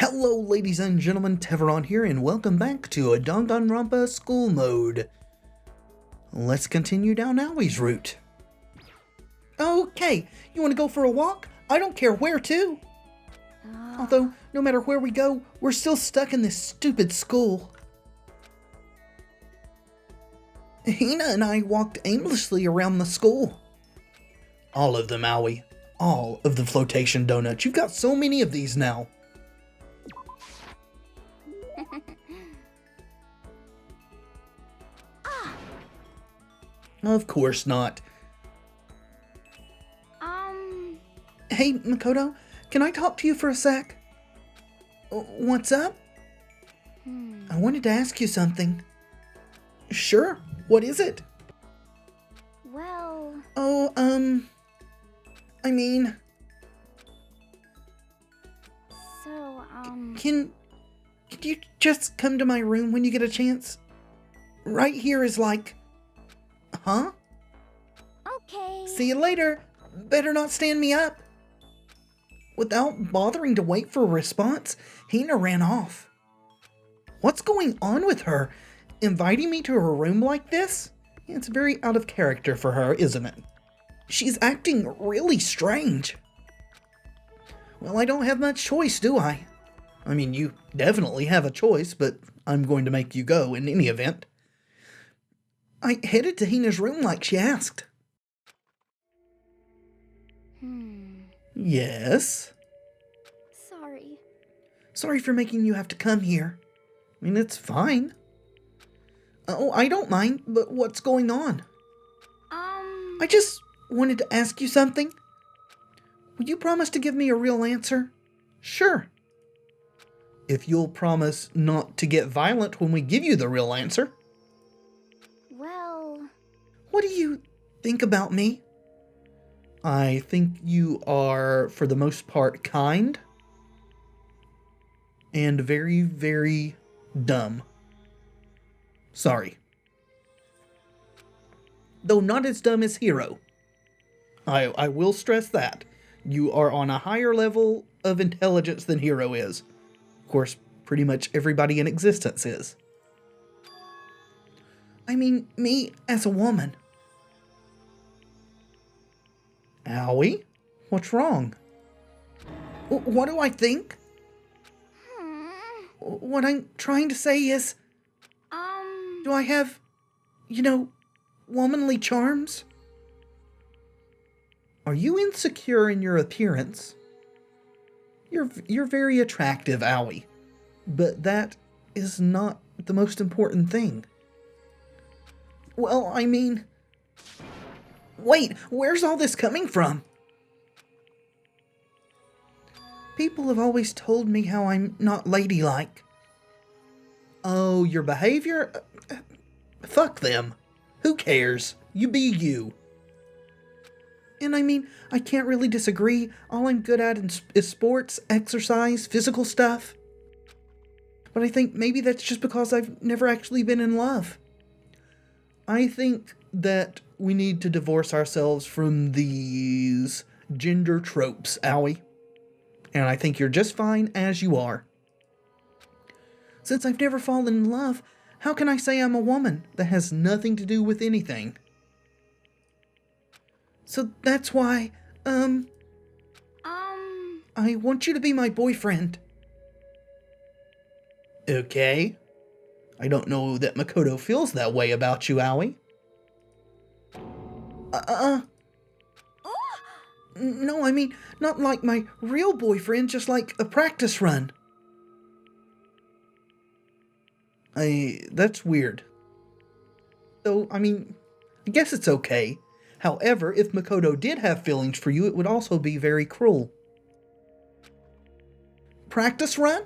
Hello ladies and gentlemen, Tevaron here, and welcome back to a Danganronpa school mode. Let's continue down Aoi's route. Okay, you want to go for a walk? I don't care where to. Although, no matter where we go, we're still stuck in this stupid school. Hina and I walked aimlessly around the school. All of them, Aoi. All of the flotation donuts. You've got so many of these now. Of course not. Hey, Makoto, can I talk to you for a sec? What's up? I wanted to ask you something. Sure, what is it? Well... I mean... So, Can you just come to my room when you get a chance? Right here is like... Huh? Okay. See you later. Better not stand me up. Without bothering to wait for a response, Hina ran off. What's going on with her? Inviting me to her room like this? It's very out of character for her, isn't it? She's acting really strange. Well, I don't have much choice, do I? I mean, you definitely have a choice, but I'm going to make you go in any event. I headed to Hina's room like she asked. Yes? Sorry. Sorry for making you have to come here. I mean, it's fine. Oh, I don't mind, but what's going on? I just wanted to ask you something. Will you promise to give me a real answer? Sure. If you'll promise not to get violent when we give you the real answer. Well... What do you think about me? I think you are, for the most part, kind. And very, very dumb. Sorry. Though not as dumb as Hiro. I will stress that. You are on a higher level of intelligence than Hiro is. Of course, pretty much everybody in existence is. I mean, me as a woman. Aoi? What's wrong? What do I think? What I'm trying to say is... Do I have, womanly charms? Are you insecure in your appearance? You're very attractive, Aoi. But that is not the most important thing. Well, I mean... Wait, where's all this coming from? People have always told me how I'm not ladylike. Oh, your behavior? Fuck them. Who cares? You be you. And I mean, I can't really disagree. All I'm good at is sports, exercise, physical stuff. But I think maybe that's just because I've never actually been in love. I think that we need to divorce ourselves from these gender tropes, Aoi. And I think you're just fine as you are. Since I've never fallen in love, how can I say I'm a woman? That has nothing to do with anything. So that's why, I want you to be my boyfriend. Okay. I don't know that Makoto feels that way about you, Aoi. No, I mean, not like my real boyfriend, just like a practice run. That's weird. Though, I mean, I guess it's okay. However, if Makoto did have feelings for you, it would also be very cruel. Practice run?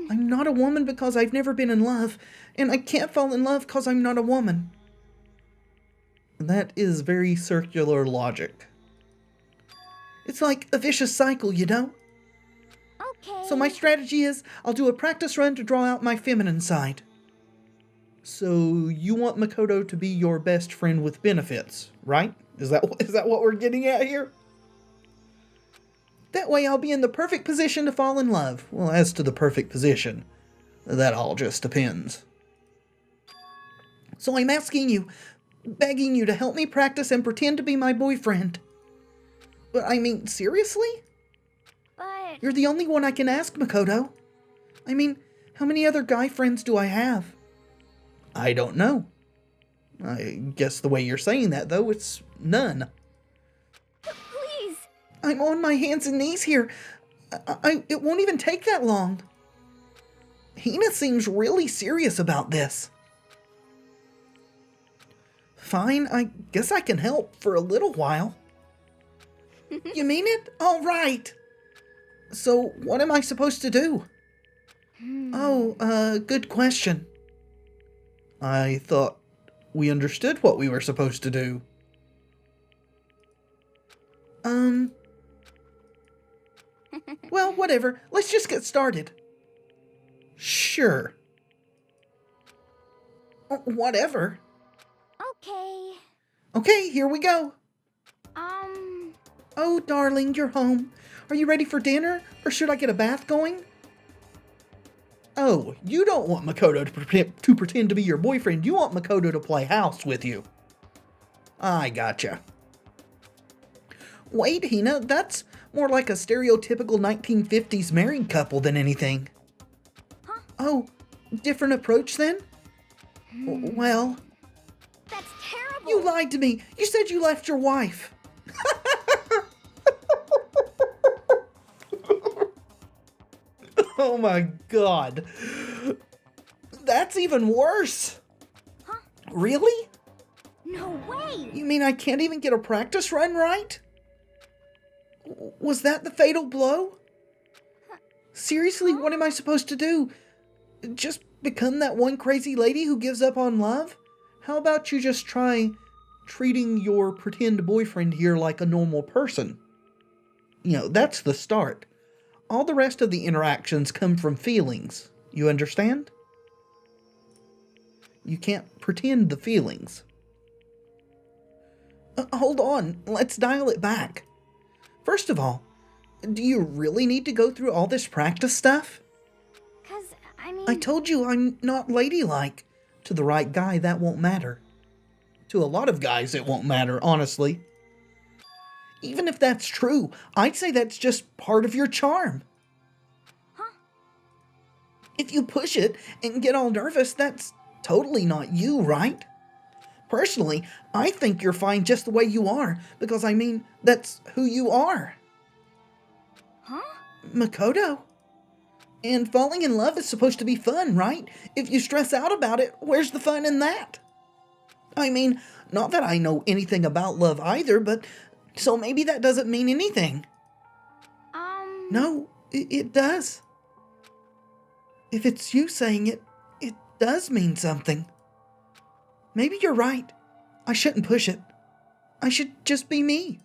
I'm not a woman because I've never been in love, and I can't fall in love because I'm not a woman. That is very circular logic. It's like a vicious cycle, you know? Okay. So my strategy is, I'll do a practice run to draw out my feminine side. So you want Makoto to be your best friend with benefits, right? Is that what we're getting at here? That way I'll be in the perfect position to fall in love. Well, as to the perfect position, that all just depends. So I'm asking you, begging you to help me practice and pretend to be my boyfriend. But I mean, seriously? But... You're the only one I can ask, Makoto. I mean, how many other guy friends do I have? I don't know. I guess the way you're saying that, though, it's none. Please! I'm on my hands and knees here. It won't even take that long. Hina seems really serious about this. Fine, I guess I can help for a little while. You mean it? All right. So, what am I supposed to do? Oh, good question. I thought we understood what we were supposed to do. Well, whatever. Let's just get started. Sure. Whatever. Okay. Okay, here we go. Um... Oh, darling, you're home. Are you ready for dinner, or should I get a bath going? Oh, you don't want Makoto to pretend to be your boyfriend. You want Makoto to play house with you. I gotcha. Wait, Hina, that's more like a stereotypical 1950s married couple than anything. Huh? Oh, different approach then? Well... That's terrible! You lied to me! You said you left your wife! Oh my god. That's even worse! Huh? Really? No way! You mean I can't even get a practice run right? Was that the fatal blow? Seriously, what am I supposed to do? Just become that one crazy lady who gives up on love? How about you just try treating your pretend boyfriend here like a normal person? You know, that's the start. All the rest of the interactions come from feelings. You understand? You can't pretend the feelings. Hold on, let's dial it back. First of all, do you really need to go through all this practice stuff? 'Cause, I mean... I told you I'm not ladylike. To the right guy, that won't matter. To a lot of guys, it won't matter, honestly. Even if that's true, I'd say that's just part of your charm. Huh? If you push it and get all nervous, that's totally not you, right? Personally, I think you're fine just the way you are, because I mean, that's who you are. Huh? Makoto. And falling in love is supposed to be fun, right? If you stress out about it, where's the fun in that? I mean, not that I know anything about love either, but so maybe that doesn't mean anything. No, it does. If it's you saying it, it does mean something. Maybe you're right. I shouldn't push it. I should just be me.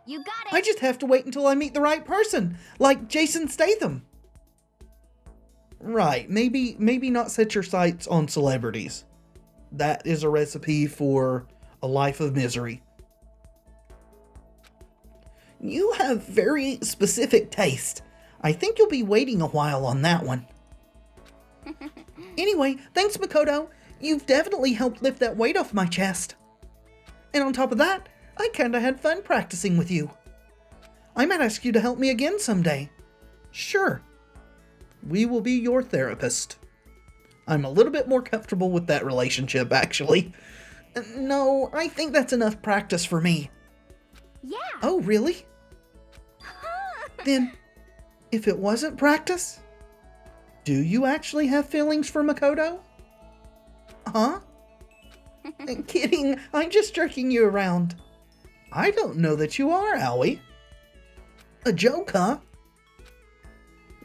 You got it! I just have to wait until I meet the right person, like Jason Statham. Right, maybe not set your sights on celebrities. That is a recipe for a life of misery. You have very specific taste. I think you'll be waiting a while on that one. Anyway, thanks, Makoto. You've definitely helped lift that weight off my chest. And on top of that, I kinda had fun practicing with you. I might ask you to help me again someday. Sure. We will be your therapist. I'm a little bit more comfortable with that relationship, actually. No, I think that's enough practice for me. Yeah! Oh, really? Then, if it wasn't practice, do you actually have feelings for Makoto? Huh? Kidding, I'm just jerking you around. I don't know that you are, Aoi. A joke, huh?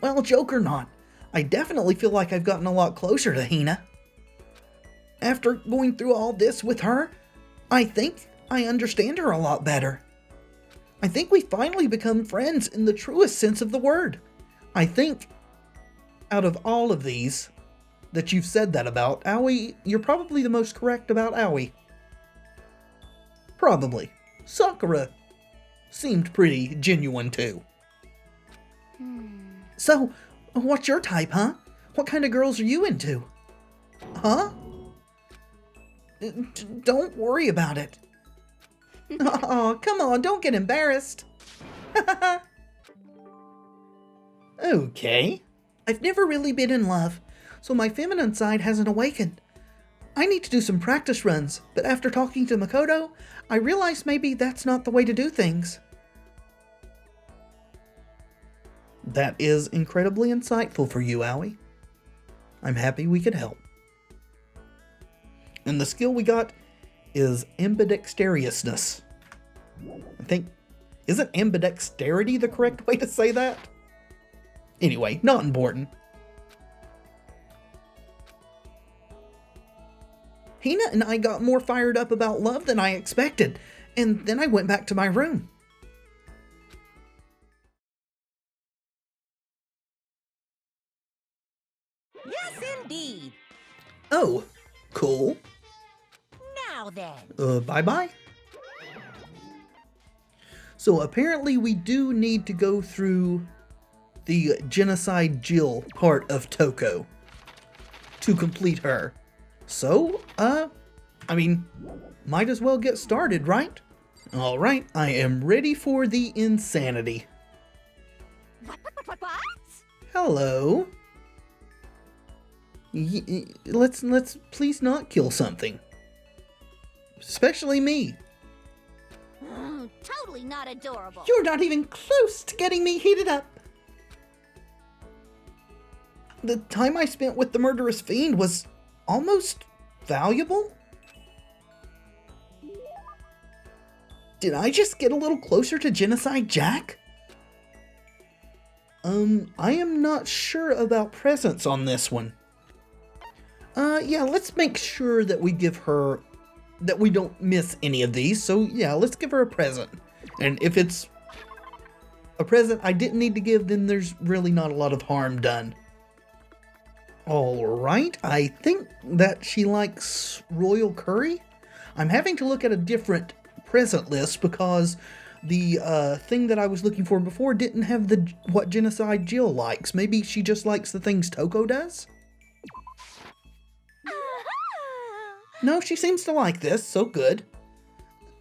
Well, joke or not, I definitely feel like I've gotten a lot closer to Hina. After going through all this with her, I think I understand her a lot better. I think we finally become friends in the truest sense of the word. I think, out of all of these that you've said that about, Aoi, you're probably the most correct about Aoi. Probably. Sakura seemed pretty genuine too. So, what's your type, huh? What kind of girls are you into? Huh? Don't worry about it. Oh, come on, don't get embarrassed. Okay. I've never really been in love, so my feminine side hasn't awakened. I need to do some practice runs, but after talking to Makoto, I realized maybe that's not the way to do things. That is incredibly insightful for you, Aoi. I'm happy we could help. And the skill we got is ambidexteriousness. I think, isn't ambidexterity the correct way to say that? Anyway, not important. Hina and I got more fired up about love than I expected, and then I went back to my room. Yes, indeed. Oh, cool. Now then. Bye-bye. So apparently we do need to go through the genocide Jill part of Toko to complete her. So, I mean, might as well get started, right? Alright, I am ready for the insanity. What? Hello. Let's please not kill something. Especially me. Totally not adorable. You're not even close to getting me heated up. The time I spent with the Murderous Fiend was almost valuable. Did I just get a little closer to Genocide Jack? I am not sure about presents on this one. Yeah, let's make sure that we give her, that we don't miss any of these. So yeah, let's give her a present. And if it's a present I didn't need to give, then there's really not a lot of harm done. Alright, I think that she likes royal curry. I'm having to look at a different present list because the thing that I was looking for before didn't have the what Genocide Jill likes. Maybe she just likes the things Toko does? No, she seems to like this, so good.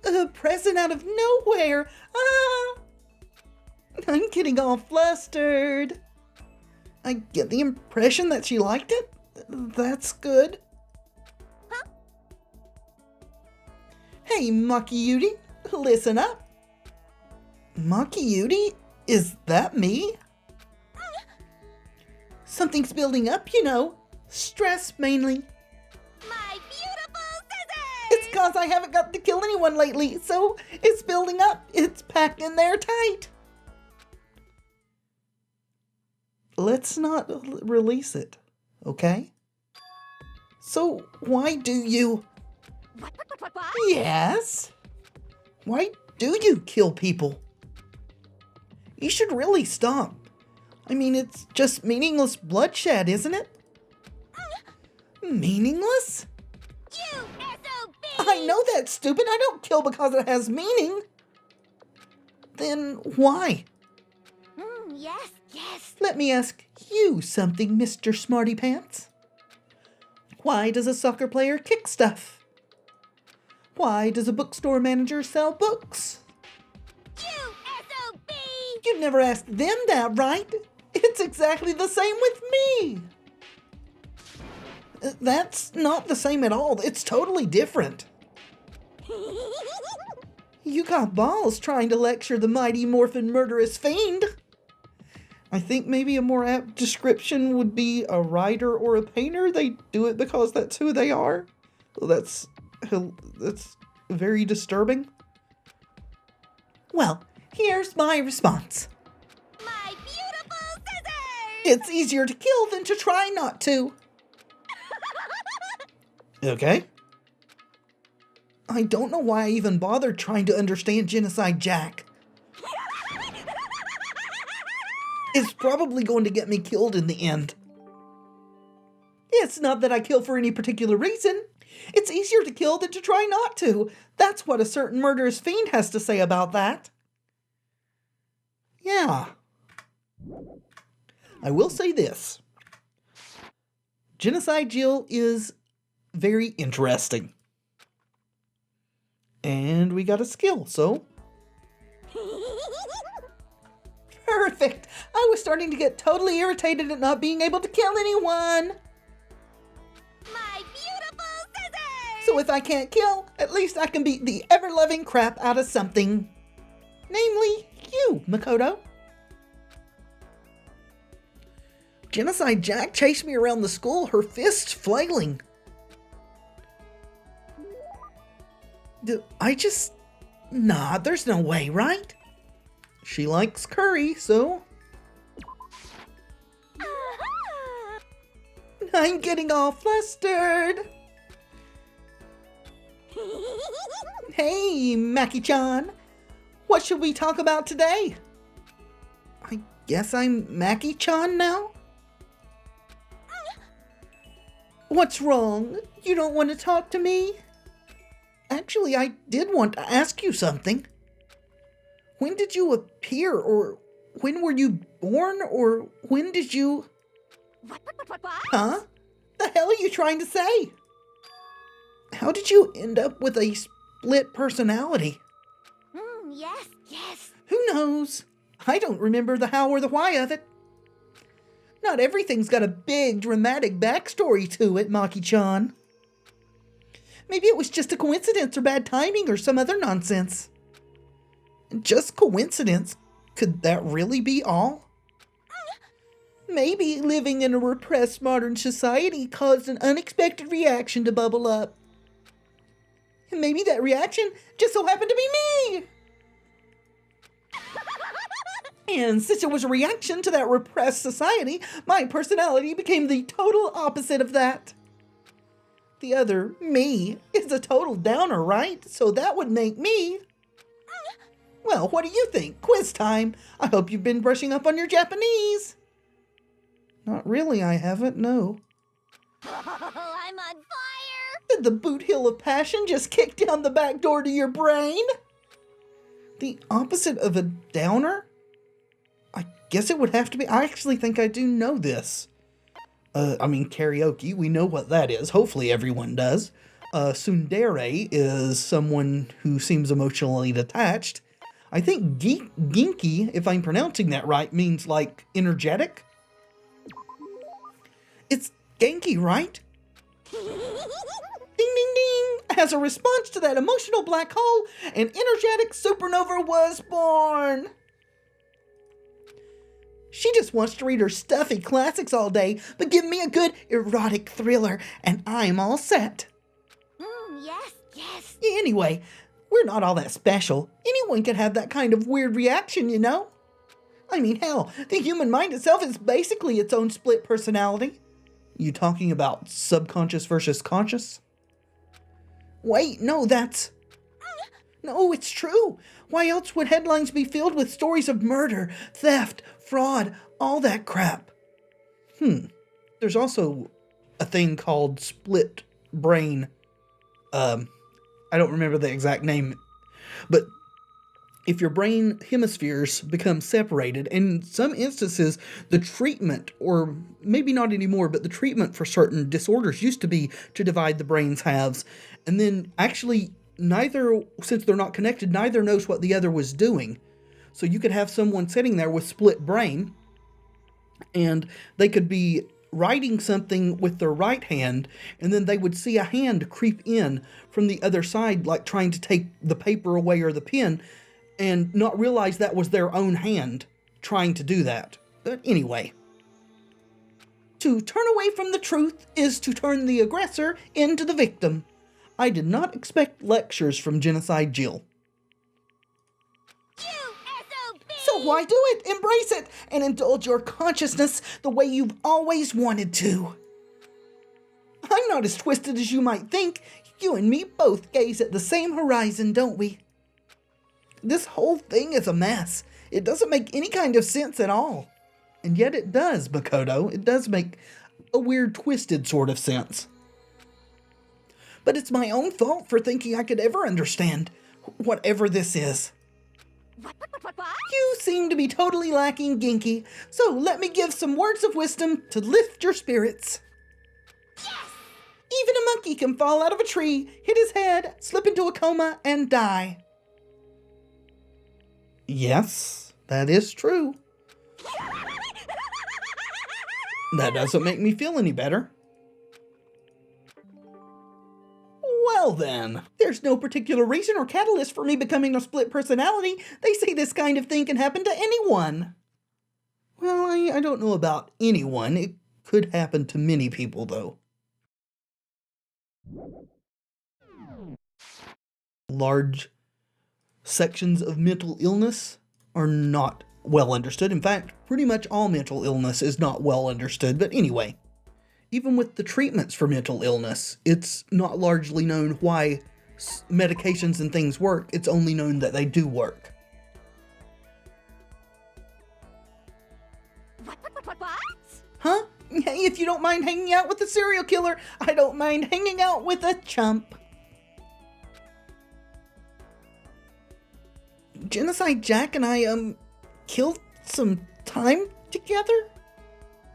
A present out of nowhere! Ah! I'm getting all flustered. I get the impression that she liked it. That's good. Huh? Hey, Makiyuti, listen up. Makiyuti? Is that me? Something's building up, you know. Stress, mainly. My beautiful scissors! It's cause I haven't got to kill anyone lately, so it's building up. It's packed in there tight. Let's not release it, okay? So, why do you... What? Yes? Why do you kill people? You should really stop. I mean, it's just meaningless bloodshed, isn't it? Meaningless? You SOB! I know that's stupid. I don't kill because it has meaning. Then why? Yes. Let me ask you something, Mr. Smarty Pants. Why does a soccer player kick stuff? Why does a bookstore manager sell books? You SOB! You'd never ask them that, right? It's exactly the same with me. That's not the same at all. It's totally different. You got balls trying to lecture the mighty morphin murderous fiend. I think maybe a more apt description would be a writer or a painter. They do it because that's who they are. That's very disturbing. Well, here's my response. My beautiful scissors! It's easier to kill than to try not to. Okay. I don't know why I even bothered trying to understand Genocide Jack. It's probably going to get me killed in the end. It's not that I kill for any particular reason. It's easier to kill than to try not to. That's what a certain murderous fiend has to say about that. Yeah. I will say this. Genocide Jill is very interesting. And we got a skill, so... Perfect! I was starting to get totally irritated at not being able to kill anyone! My beautiful scissors! So if I can't kill, at least I can beat the ever-loving crap out of something. Namely, you, Makoto. Genocide Jack chased me around the school, her fists flailing. Nah, there's no way, right? She likes curry, so... Ah-ha! I'm getting all flustered. Hey, Maki-chan. What should we talk about today? I guess I'm Maki-chan now? What's wrong? You don't want to talk to me? Actually, I did want to ask you something. When did you appear, or when were you born, or when did you... What? Huh? The hell are you trying to say? How did you end up with a split personality? Yes. Who knows? I don't remember the how or the why of it. Not everything's got a big, dramatic backstory to it, Maki-chan. Maybe it was just a coincidence or bad timing or some other nonsense. Just coincidence? Could that really be all? Maybe living in a repressed modern society caused an unexpected reaction to bubble up. And maybe that reaction just so happened to be me! And since it was a reaction to that repressed society, my personality became the total opposite of that. The other, me, is a total downer, right? So that would make me... Well, what do you think? Quiz time! I hope you've been brushing up on your Japanese. Not really, I haven't, no. Oh, I'm on fire! Did the boot heel of passion just kick down the back door to your brain? The opposite of a downer? I guess it would have to be... I actually think I do know this. Karaoke, we know what that is. Hopefully everyone does. Tsundere is someone who seems emotionally detached. I think Ginky, if I'm pronouncing that right, means like energetic. It's Genki, right? Ding, ding, ding! As a response to that emotional black hole, an energetic supernova was born. She just wants to read her stuffy classics all day, but give me a good erotic thriller, and I'm all set. Yes. Anyway, we're not all that special. Anyone can have that kind of weird reaction, you know? I mean, hell, the human mind itself is basically its own split personality. You talking about subconscious versus conscious? Wait, no, that's... No, it's true. Why else would headlines be filled with stories of murder, theft, fraud, all that crap? There's also a thing called split brain. I don't remember the exact name, but if your brain hemispheres become separated, in some instances, the treatment, or maybe not anymore, but the treatment for certain disorders used to be to divide the brain's halves, and then actually neither, since they're not connected, neither knows what the other was doing. So you could have someone sitting there with split brain, and they could be writing something with their right hand, and then they would see a hand creep in from the other side, like trying to take the paper away or the pen, and not realize that was their own hand trying to do that. But anyway, to turn away from the truth is to turn the aggressor into the victim. I did not expect lectures from Genocide Jill. So why do it? Embrace it and indulge your consciousness the way you've always wanted to. I'm not as twisted as you might think. You and me both gaze at the same horizon, don't we? This whole thing is a mess. It doesn't make any kind of sense at all. And yet it does, Makoto. It does make a weird, twisted sort of sense. But it's my own fault for thinking I could ever understand whatever this is. You seem to be totally lacking Genki, so let me give some words of wisdom to lift your spirits. Even a monkey can fall out of a tree, hit his head, slip into a coma, and die. Yes, that is true. That doesn't make me feel any better. Well then, there's no particular reason or catalyst for me becoming a split personality. They say this kind of thing can happen to anyone. Well, I don't know about anyone. It could happen to many people, though. Large sections of mental illness are not well understood. In fact, pretty much all mental illness is not well understood. But anyway, even with the treatments for mental illness, it's not largely known why medications and things work. It's only known that they do work. What? Huh? Hey, if you don't mind hanging out with a serial killer, I don't mind hanging out with a chump. Genocide Jack and I, killed some time together?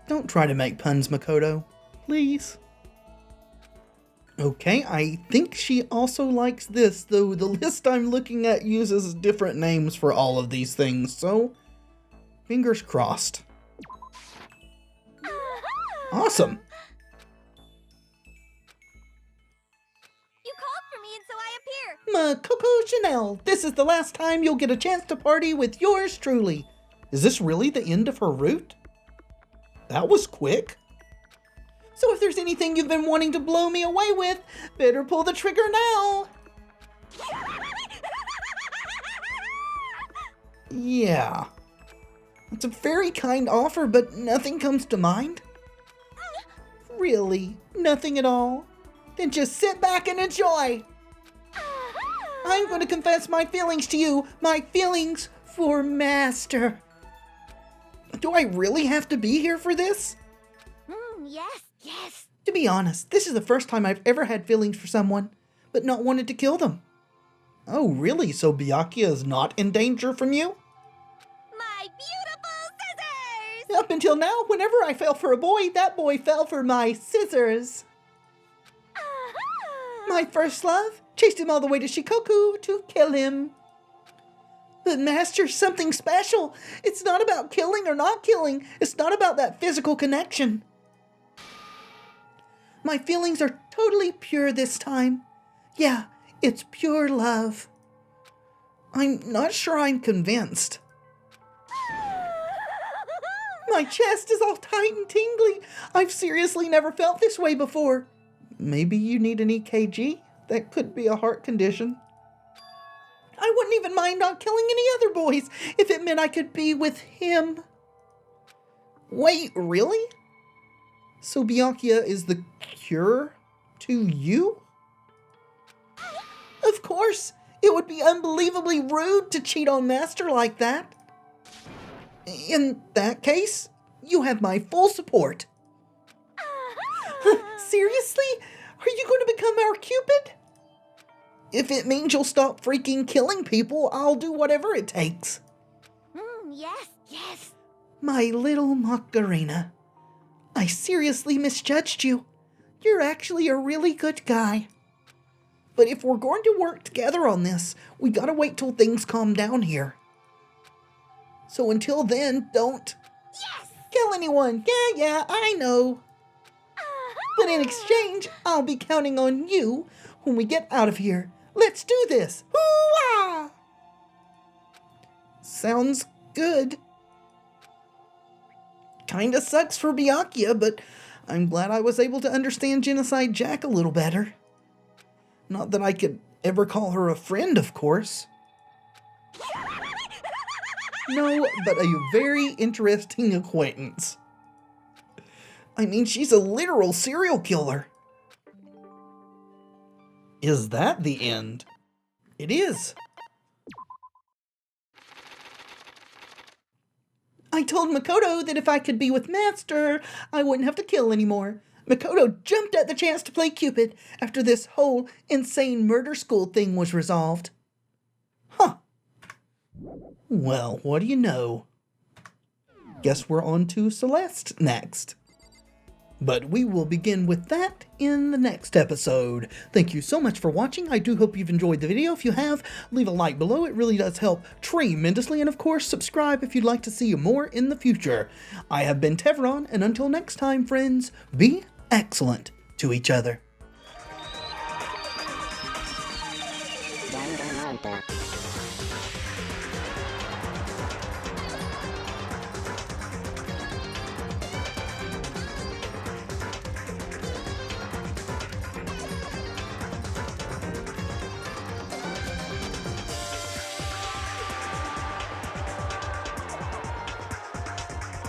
Don't try to make puns, Makoto. Please. Okay, I think she also likes this, though the list I'm looking at uses different names for all of these things, so fingers crossed. Awesome. You called for me and so I appear. Coco Chanel, this is the last time you'll get a chance to party with yours truly. Is this really the end of her route? That was quick. So if there's anything you've been wanting to blow me away with, better pull the trigger now. Yeah. It's a very kind offer, but nothing comes to mind? Really? Nothing at all? Then just sit back and enjoy. I'm going to confess my feelings to you. My feelings for Master. Do I really have to be here for this? Yes. To be honest, this is the first time I've ever had feelings for someone, but not wanted to kill them. Oh, really? So Byakuya is not in danger from you? My beautiful scissors! Up until now, whenever I fell for a boy, that boy fell for my scissors. My first love chased him all the way to Shikoku to kill him. But Master's something special. It's not about killing or not killing. It's not about that physical connection. My feelings are totally pure this time. Yeah, it's pure love. I'm not sure I'm convinced. My chest is all tight and tingly. I've seriously never felt this way before. Maybe you need an EKG? That could be a heart condition. I wouldn't even mind not killing any other boys if it meant I could be with him. Wait, really? So Byakuya is the cure to you? Of course! It would be unbelievably rude to cheat on Master like that. In that case, you have my full support. Seriously? Are you going to become our Cupid? If it means you'll stop freaking killing people, I'll do whatever it takes. Yes. My little Macarena. I seriously misjudged you. You're actually a really good guy. But if we're going to work together on this, we gotta wait till things calm down here. So until then, don't kill anyone. Yeah, I know. But in exchange, I'll be counting on you when we get out of here. Let's do this. Hoo-ah! Sounds good. Kinda sucks for Byakuya, but I'm glad I was able to understand Genocide Jack a little better. Not that I could ever call her a friend, of course. No, but a very interesting acquaintance. I mean, she's a literal serial killer. Is that the end? It is. I told Makoto that if I could be with Master, I wouldn't have to kill anymore. Makoto jumped at the chance to play Cupid after this whole insane murder school thing was resolved. Huh. Well, what do you know? Guess we're on to Celeste next. But we will begin with that in the next episode. Thank you so much for watching. I do hope you've enjoyed the video. If you have, leave a like below. It really does help tremendously. And of course, subscribe if you'd like to see more in the future. I have been Tevaron, and until next time, friends, be excellent to each other. Danganronpa.